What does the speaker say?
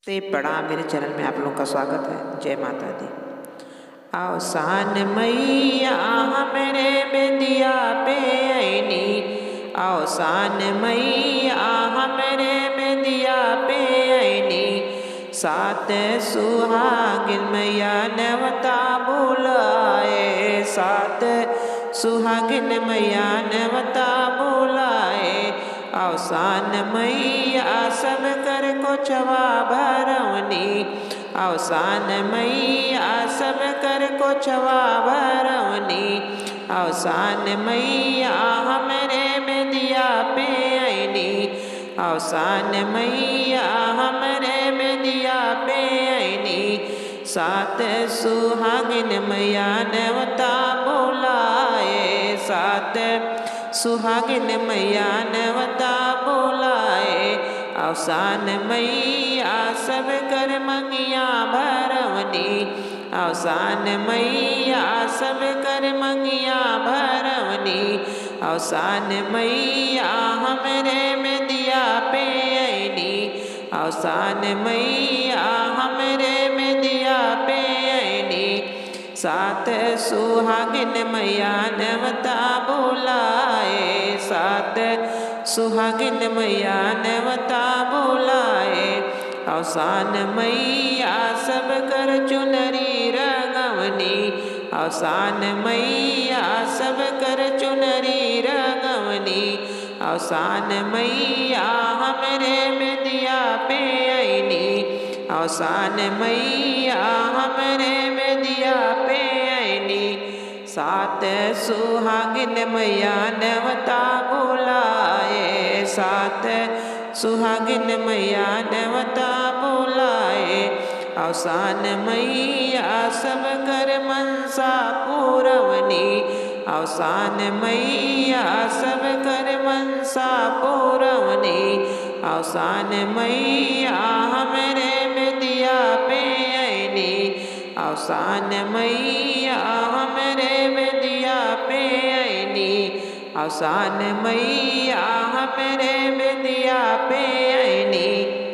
से प्रणाम। मेरे चैनल में आप लोगों का स्वागत है। जय माता दी। अवसान मैया हमरे बेदिया पे आईनी, अवसान मैया हमरे बेदिया पे आईनी, सात सुहागिन मैया नवता बुलाए, सात सुहागिन मैया नवता बुलाए। अवसान मैया सब कर को छवा भरवनी, अवसान मैया सब कर को छवा भरवनी, अवसान मैया हमरे बेदिया पे आईनी, अवसान मैया हमरे बेदिया पे आईनी, सात सुहागिन मैया नवता बुलाए, सात सुहागिन मैया नवता बुलाए। अवसान मैया सब कर मंगिया भरवनी, अवसान मैया सब कर मंगिया भरवनी, अवसान मैया हमरे बेदिया पे आईनी, अवसान मैया हमरे बेदिया पे आईनी, सात सुहागिन मैया नवता बुलाए, सात सुहागिन मैया नवता बुलाए। अवसान मैया सब कर चुनरी रंगवनी, अवसान मैया सब कर चुनरी रंगवनी, अवसान मैया हमरे बेदिया पे आईनी, अवसान मैया हमरे बेदिया पे आईनी, सात सुहागिन मैया नवता बुलाए, सात सुहागिन मैया नवता बुलाए। अवसान मैया सब कर मनसा पूरवनी, अवसान मैया सब कर मनसा पूरवनी, अवसान मैया हमरे बेदिया पे आईनी, अवसान मैया हमरे बेदिया पे आईनी, अवसान मैया हमरे बेदिया पे आईनी।